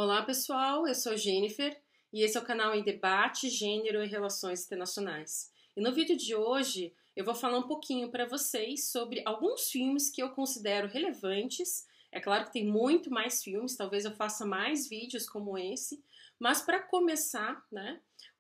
Olá pessoal, eu sou Jennifer e esse é o canal em Debate, Gênero e Relações Internacionais. E no vídeo de hoje eu vou falar um pouquinho para vocês sobre alguns filmes que eu considero relevantes. É claro que tem muito mais filmes, talvez eu faça mais vídeos como esse, mas para começar,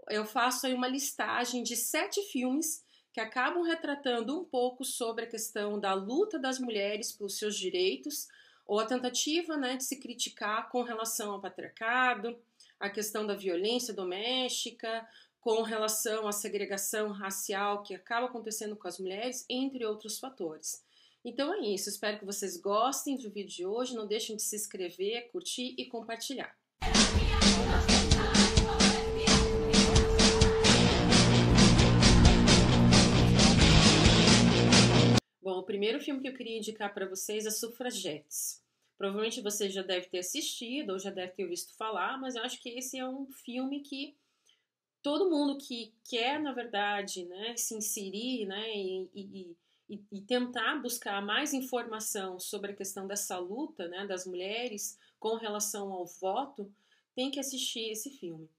eu faço aí uma listagem de 7 filmes que acabam retratando um pouco sobre a questão da luta das mulheres pelos seus direitos, ou a tentativa, de se criticar com relação ao patriarcado, a questão da violência doméstica, com relação à segregação racial que acaba acontecendo com as mulheres, entre outros fatores. Então é isso, espero que vocês gostem do vídeo de hoje, não deixem de se inscrever, curtir e compartilhar. Bom, o primeiro filme que eu queria indicar para vocês é Suffragettes. Provavelmente você já deve ter assistido ou já deve ter visto falar, mas eu acho que esse é um filme que todo mundo que quer, na verdade, se inserir, e tentar buscar mais informação sobre a questão dessa luta, das mulheres com relação ao voto, tem que assistir esse filme.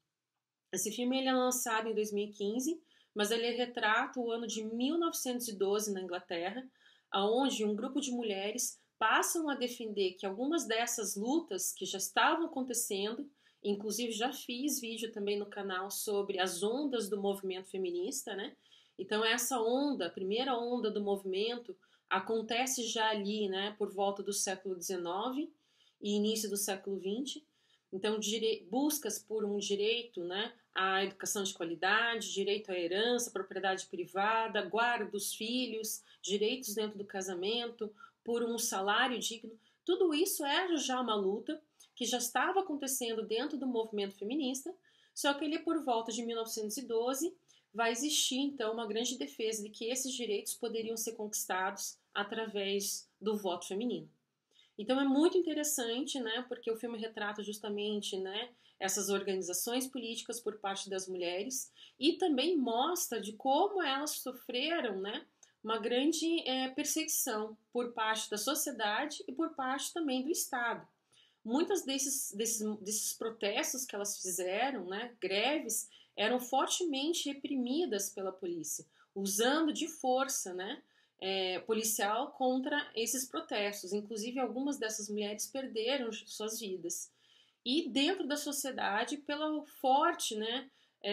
Esse filme ele é lançado em 2015, mas ele retrata o ano de 1912 na Inglaterra, onde um grupo de mulheres passam a defender que algumas dessas lutas que já estavam acontecendo, inclusive já fiz vídeo também no canal sobre as ondas do movimento feminista, Então essa onda, a primeira onda do movimento, acontece já ali, por volta do século XIX e início do século XX. Então, buscas por um direito, à educação de qualidade, direito à herança, propriedade privada, guarda dos filhos, direitos dentro do casamento, por um salário digno. Tudo isso é já uma luta que já estava acontecendo dentro do movimento feminista, só que ali por volta de 1912 vai existir então uma grande defesa de que esses direitos poderiam ser conquistados através do voto feminino. Então é muito interessante, porque o filme retrata justamente, essas organizações políticas por parte das mulheres e também mostra de como elas sofreram, uma grande perseguição por parte da sociedade e por parte também do Estado. Muitos desses protestos que elas fizeram, greves, eram fortemente reprimidas pela polícia, usando de força, policial contra esses protestos. Inclusive, algumas dessas mulheres perderam suas vidas. E dentro da sociedade, pela forte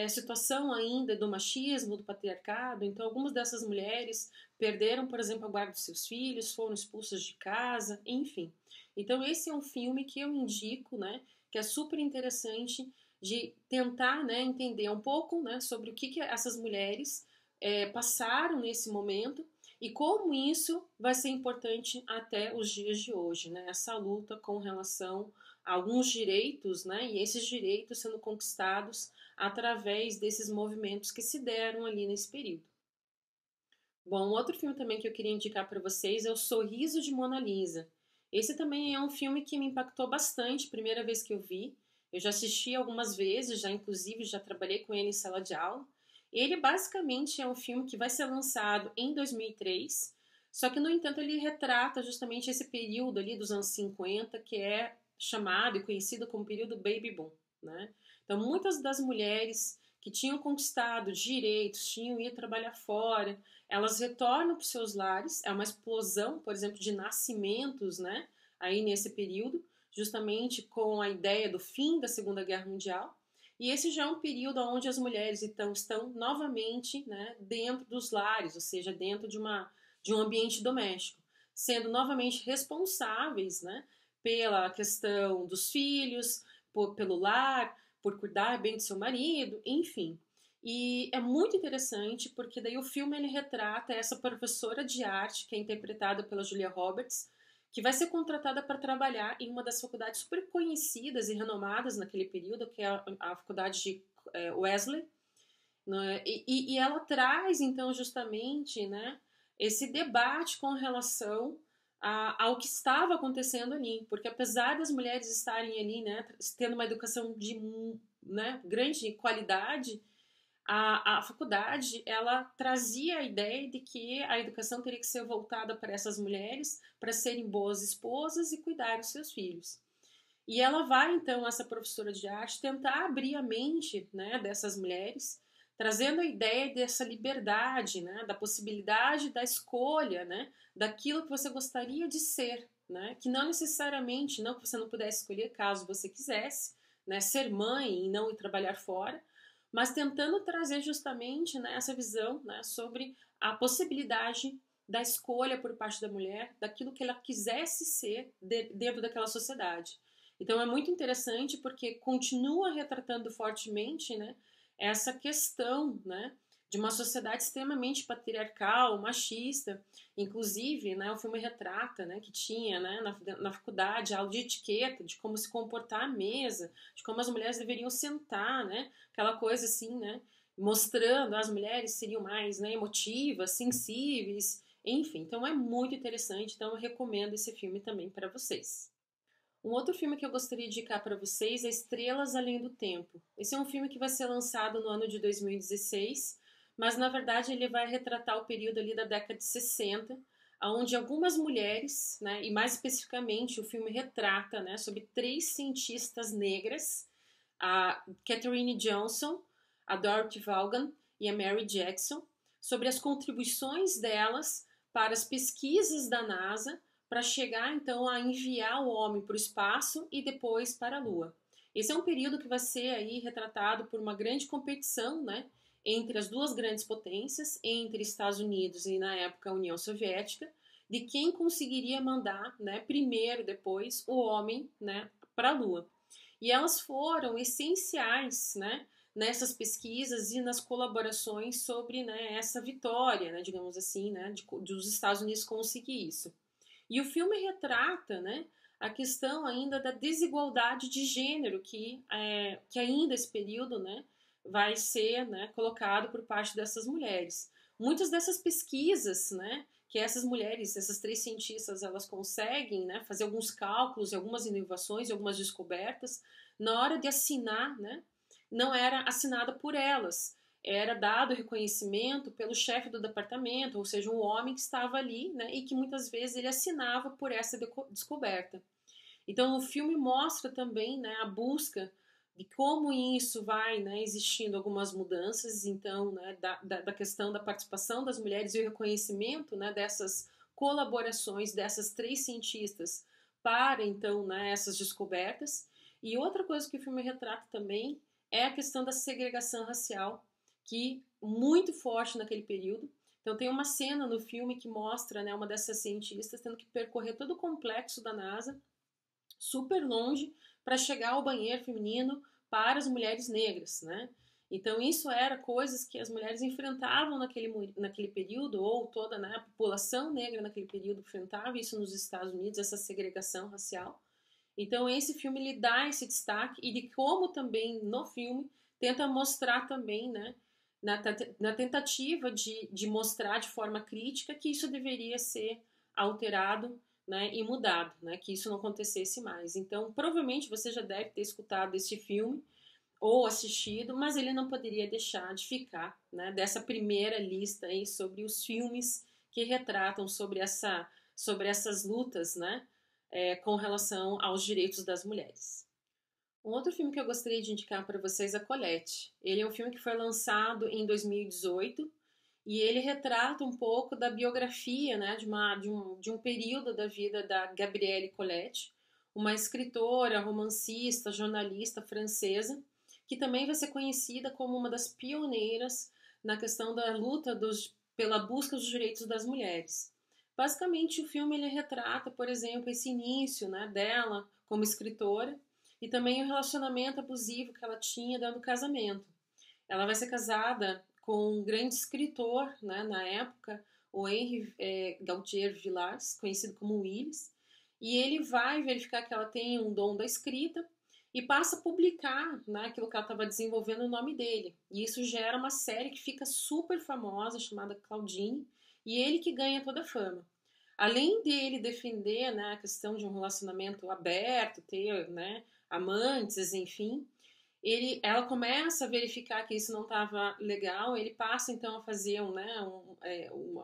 situação ainda do machismo, do patriarcado, então algumas dessas mulheres perderam, por exemplo, a guarda dos seus filhos, foram expulsas de casa, enfim. Então esse é um filme que eu indico, que é super interessante de tentar entender um pouco sobre o que essas mulheres passaram nesse momento e como isso vai ser importante até os dias de hoje, essa luta com relação a alguns direitos, e esses direitos sendo conquistados através desses movimentos que se deram ali nesse período. Bom, outro filme também que eu queria indicar para vocês é O Sorriso de Mona Lisa. Esse também é um filme que me impactou bastante, primeira vez que eu vi. Eu já assisti algumas vezes, já inclusive já trabalhei com ele em sala de aula. Ele basicamente é um filme que vai ser lançado em 2003, só que no entanto ele retrata justamente esse período ali dos anos 50, que é chamado e conhecido como período Baby Boom, Então muitas das mulheres que tinham conquistado direitos, tinham ido trabalhar fora, elas retornam para os seus lares, é uma explosão, por exemplo, de nascimentos, aí nesse período, justamente com a ideia do fim da Segunda Guerra Mundial. E esse já é um período onde as mulheres então estão novamente dentro dos lares, ou seja, dentro de um ambiente doméstico, sendo novamente responsáveis pela questão dos filhos, pelo lar, por cuidar bem do seu marido, enfim. E é muito interessante porque daí o filme ele retrata essa professora de arte que é interpretada pela Julia Roberts, que vai ser contratada para trabalhar em uma das faculdades super conhecidas e renomadas naquele período, que é a faculdade de Wesley, e ela traz então justamente esse debate com relação ao que estava acontecendo ali, porque apesar das mulheres estarem ali tendo uma educação de grande qualidade, a faculdade ela trazia a ideia de que a educação teria que ser voltada para essas mulheres para serem boas esposas e cuidar dos seus filhos. E ela vai, então, essa professora de arte, tentar abrir a mente, né, dessas mulheres, trazendo a ideia dessa liberdade, né, da possibilidade da escolha, né, daquilo que você gostaria de ser, né, que não necessariamente, não que você não pudesse escolher caso você quisesse, né, ser mãe e não ir trabalhar fora, mas tentando trazer justamente, né, essa visão, né, sobre a possibilidade da escolha por parte da mulher, daquilo que ela quisesse ser dentro daquela sociedade. Então é muito interessante porque continua retratando fortemente, né, essa questão, né, de uma sociedade extremamente patriarcal, machista. Inclusive, né, o filme retrata, né, que tinha, né, na faculdade aula de etiqueta, de como se comportar à mesa, de como as mulheres deveriam sentar, né, aquela coisa assim, né, mostrando as mulheres seriam mais, né, emotivas, sensíveis, enfim. Então é muito interessante, então eu recomendo esse filme também para vocês. Um outro filme que eu gostaria de indicar para vocês é Estrelas Além do Tempo. Esse é um filme que vai ser lançado no ano de 2016, mas na verdade ele vai retratar o período ali da década de 60, onde algumas mulheres, né, e mais especificamente o filme retrata, né, sobre três cientistas negras, a Katherine Johnson, a Dorothy Vaughan e a Mary Jackson, sobre as contribuições delas para as pesquisas da NASA para chegar então a enviar o homem para o espaço e depois para a Lua. Esse é um período que vai ser aí retratado por uma grande competição, né, entre as duas grandes potências, entre Estados Unidos e na época a União Soviética, de quem conseguiria mandar, né, primeiro depois o homem, né, para a Lua. E elas foram essenciais, né, nessas pesquisas e nas colaborações sobre, né, essa vitória, né, digamos assim, né, dos Estados Unidos conseguir isso. E o filme retrata, né, a questão ainda da desigualdade de gênero que ainda esse período, né, vai ser, né, colocado por parte dessas mulheres. Muitas dessas pesquisas, né, que essas mulheres, essas três cientistas, elas conseguem, né, fazer alguns cálculos, algumas inovações, algumas descobertas, na hora de assinar, né, não era assinada por elas, era dado reconhecimento pelo chefe do departamento, ou seja, um homem que estava ali, né, e que muitas vezes ele assinava por essa descoberta. Então o filme mostra também, né, a busca de como isso vai, né, existindo algumas mudanças, então, né, da questão da participação das mulheres e o reconhecimento, né, dessas colaborações dessas três cientistas para, então, né, essas descobertas. E outra coisa que o filme retrata também é a questão da segregação racial, que muito forte naquele período. Então tem uma cena no filme que mostra, né, uma dessas cientistas tendo que percorrer todo o complexo da NASA, super longe, para chegar ao banheiro feminino para as mulheres negras, né? Então isso era coisas que as mulheres enfrentavam naquele período, ou toda, né, a população negra naquele período enfrentava isso nos Estados Unidos, essa segregação racial. Então esse filme lhe dá esse destaque e de como também no filme tenta mostrar também, né, na tentativa de mostrar de forma crítica que isso deveria ser alterado, né, e mudado, né, que isso não acontecesse mais. Então, provavelmente você já deve ter escutado esse filme ou assistido, mas ele não poderia deixar de ficar, né, dessa primeira lista aí sobre os filmes que retratam sobre essas lutas, né, com relação aos direitos das mulheres. Um outro filme que eu gostaria de indicar para vocês é Colette. Ele é um filme que foi lançado em 2018 e ele retrata um pouco da biografia, né, de um período da vida da Gabrielle Colette, uma escritora, romancista, jornalista francesa, que também vai ser conhecida como uma das pioneiras na questão da luta pela busca dos direitos das mulheres. Basicamente, o filme ele retrata, por exemplo, esse início, né, dela como escritora e também o relacionamento abusivo que ela tinha dentro do casamento. Ela vai ser casada com um grande escritor, né, na época, o Henri Gautier Villars, conhecido como Willis, e ele vai verificar que ela tem um dom da escrita e passa a publicar, né, aquilo que ela estava desenvolvendo no nome dele. E isso gera uma série que fica super famosa, chamada Claudine, e ele que ganha toda a fama. Além dele defender, né, a questão de um relacionamento aberto, ter, né, amantes, enfim, ela começa a verificar que isso não estava legal, ele passa então a fazer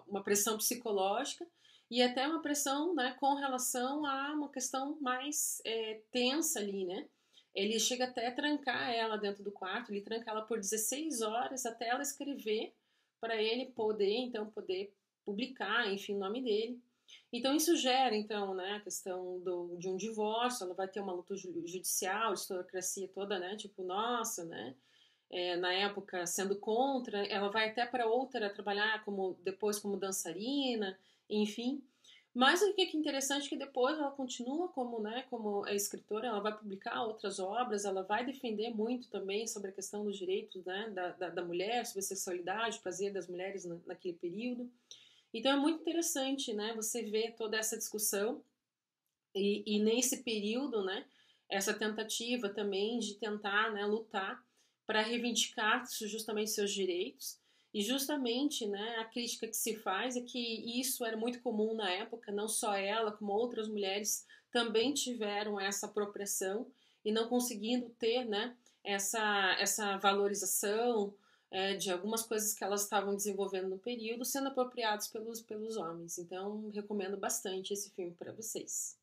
uma pressão psicológica e até uma pressão, né, com relação a uma questão mais tensa ali, né? Ele chega até a trancar ela dentro do quarto, ele tranca ela por 16 horas até ela escrever para ele poder, então, poder publicar, enfim, o nome dele. Então isso gera, então, né, a questão de um divórcio, ela vai ter uma luta judicial, aristocracia toda, né, tipo, nossa, né, na época sendo contra, ela vai até para outra trabalhar como depois como dançarina, enfim. Mas o que é interessante é que depois ela continua como, né, como escritora, ela vai publicar outras obras, ela vai defender muito também sobre a questão dos direitos, né, da mulher, sobre a sexualidade, o prazer das mulheres naquele período. Então é muito interessante, né, você ver toda essa discussão e nesse período, né, essa tentativa também de tentar, né, lutar para reivindicar justamente seus direitos. E justamente, né, a crítica que se faz é que isso era muito comum na época, não só ela, como outras mulheres também tiveram essa apropriação e não conseguindo ter, né, essa valorização de algumas coisas que elas estavam desenvolvendo no período, sendo apropriados pelos homens. Então, recomendo bastante esse filme para vocês.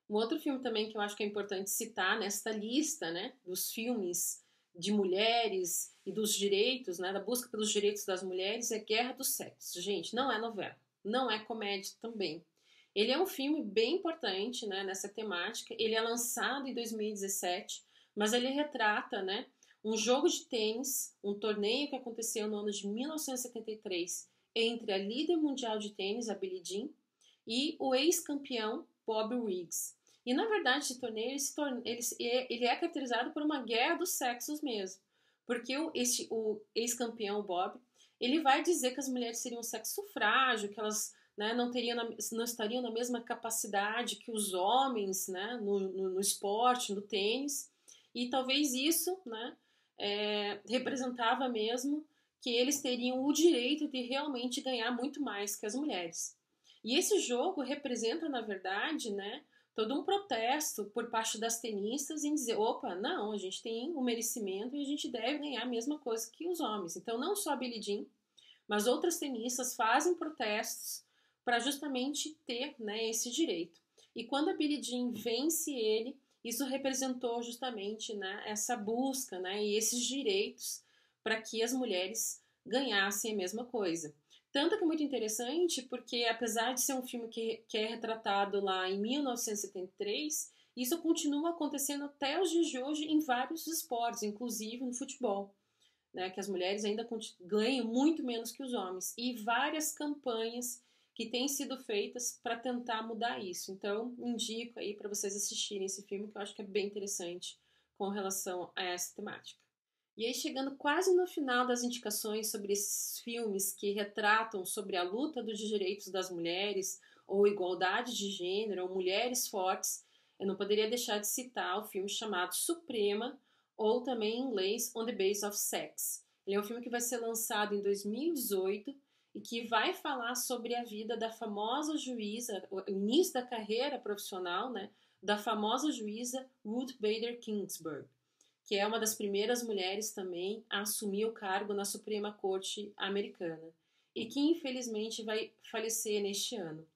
Um outro filme também que eu acho que é importante citar nesta lista, né, dos filmes de mulheres e dos direitos, né, da busca pelos direitos das mulheres é Guerra dos Sexos. Gente, não é novela, não é comédia também. Ele é um filme bem importante, né, nessa temática. Ele é lançado em 2017, mas ele retrata, né, um jogo de tênis, um torneio que aconteceu no ano de 1973 entre a líder mundial de tênis, a Billie Jean, e o ex-campeão Bobby Riggs. E na verdade esse torneio ele é caracterizado por uma guerra dos sexos mesmo, porque o ex-campeão Bob ele vai dizer que as mulheres seriam um sexo frágil, que elas, né, não estariam na mesma capacidade que os homens, né, no esporte, no tênis, e talvez isso, né, representava mesmo que eles teriam o direito de realmente ganhar muito mais que as mulheres. E esse jogo representa, na verdade, né, todo um protesto por parte das tenistas em dizer, opa, não, a gente tem o merecimento e a gente deve ganhar a mesma coisa que os homens. Então, não só a Billie Jean, mas outras tenistas fazem protestos para justamente ter, né, esse direito. E quando a Billie Jean vence ele, isso representou justamente, né, essa busca, né, e esses direitos para que as mulheres ganhassem a mesma coisa. Tanto que é muito interessante porque, apesar de ser um filme que é retratado lá em 1973, isso continua acontecendo até os dias de hoje em vários esportes, inclusive no futebol, né, que as mulheres ainda ganham muito menos que os homens. E várias campanhas que têm sido feitas para tentar mudar isso. Então, indico aí para vocês assistirem esse filme, que eu acho que é bem interessante com relação a essa temática. E aí, chegando quase no final das indicações sobre esses filmes que retratam sobre a luta dos direitos das mulheres, ou igualdade de gênero, ou mulheres fortes, eu não poderia deixar de citar o filme chamado Suprema, ou também em inglês On the Base of Sex. Ele é um filme que vai ser lançado em 2018 e que vai falar sobre a vida da famosa juíza, o início da carreira profissional, né, da famosa juíza Ruth Bader Ginsburg, que é uma das primeiras mulheres também a assumir o cargo na Suprema Corte americana e que infelizmente vai falecer neste ano.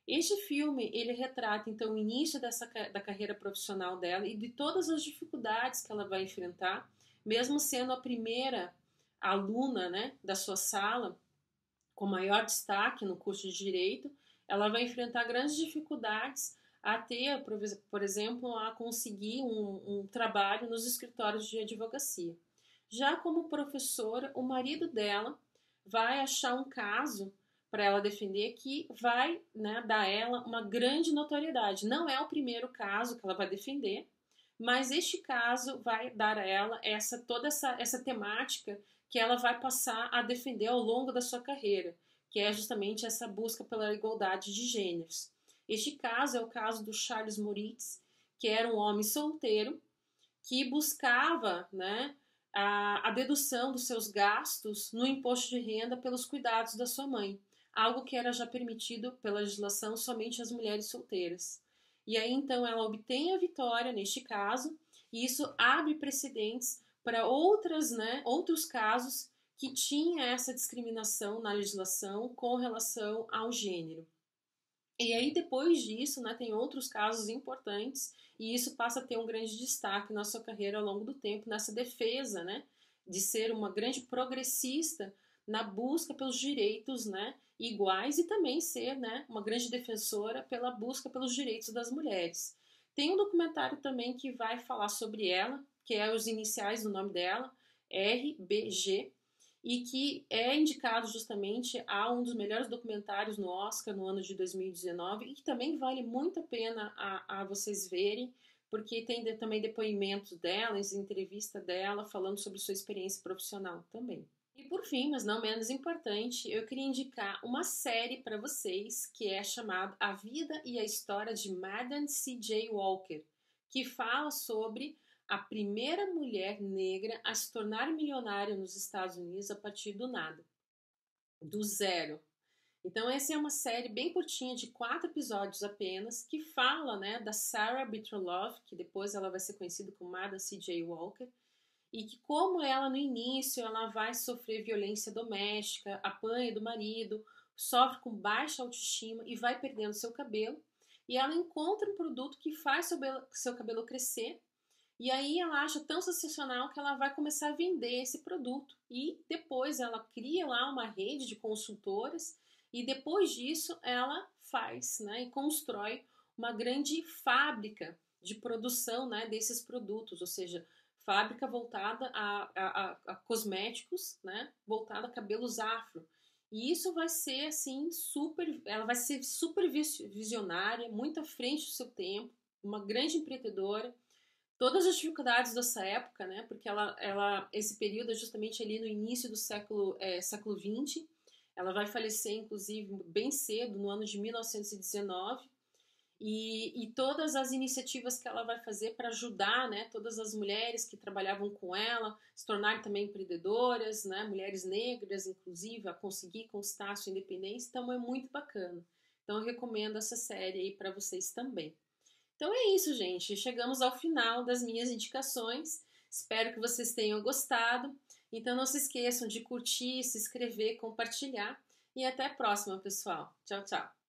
Este filme ele retrata então o início da carreira profissional dela e de todas as dificuldades que ela vai enfrentar, mesmo sendo a primeira aluna, né, da sua sala com maior destaque no curso de direito, ela vai enfrentar grandes dificuldades a ter, por exemplo, a conseguir um trabalho nos escritórios de advocacia. Já como professora, o marido dela vai achar um caso para ela defender que vai, né, dar a ela uma grande notoriedade. Não é o primeiro caso que ela vai defender, mas este caso vai dar a ela toda essa temática que ela vai passar a defender ao longo da sua carreira, que é justamente essa busca pela igualdade de gêneros. Este caso é o caso do Charles Moritz, que era um homem solteiro que buscava, né, a dedução dos seus gastos no imposto de renda pelos cuidados da sua mãe, algo que era já permitido pela legislação somente às mulheres solteiras. E aí então ela obtém a vitória neste caso, e isso abre precedentes para outros casos que tinha essa discriminação na legislação com relação ao gênero. E aí, depois disso, né, tem outros casos importantes, e isso passa a ter um grande destaque na sua carreira ao longo do tempo, nessa defesa, né, de ser uma grande progressista na busca pelos direitos, né, iguais, e também ser, né, uma grande defensora pela busca pelos direitos das mulheres. Tem um documentário também que vai falar sobre ela, que é os iniciais do nome dela, RBG, e que é indicado justamente a um dos melhores documentários no Oscar no ano de 2019, e que também vale muito a pena a vocês verem, porque tem também depoimentos dela, entrevista dela, falando sobre sua experiência profissional também. E por fim, mas não menos importante, eu queria indicar uma série para vocês que é chamada A Vida e a História de Madam C.J. Walker, que fala sobre a primeira mulher negra a se tornar milionária nos Estados Unidos a partir do nada, do zero. Então essa é uma série bem curtinha, de 4 episódios apenas, que fala, né, da Sarah Beatroff, que depois ela vai ser conhecida como Madam C.J. Walker, e que como ela no início ela vai sofrer violência doméstica, apanha do marido, sofre com baixa autoestima e vai perdendo seu cabelo, e ela encontra um produto que faz seu cabelo crescer. E aí ela acha tão sensacional que ela vai começar a vender esse produto. E depois ela cria lá uma rede de consultoras, e depois disso ela faz, né, e constrói uma grande fábrica de produção, né, desses produtos, ou seja, fábrica voltada a cosméticos, né, voltada a cabelos afro. E isso vai ser assim ela vai ser super visionária, muito à frente do seu tempo, uma grande empreendedora. Todas as dificuldades dessa época, né? Porque esse período é justamente ali no início do século XX. Ela vai falecer, inclusive, bem cedo, no ano de 1919. E todas as iniciativas que ela vai fazer para ajudar, né, todas as mulheres que trabalhavam com ela, se tornarem também empreendedoras, né, mulheres negras, inclusive, a conseguir conquistar a sua independência. Então é muito bacana. Então eu recomendo essa série aí para vocês também. Então é isso, gente. Chegamos ao final das minhas indicações. Espero que vocês tenham gostado. Então não se esqueçam de curtir, se inscrever, compartilhar. E até a próxima, pessoal. Tchau, tchau.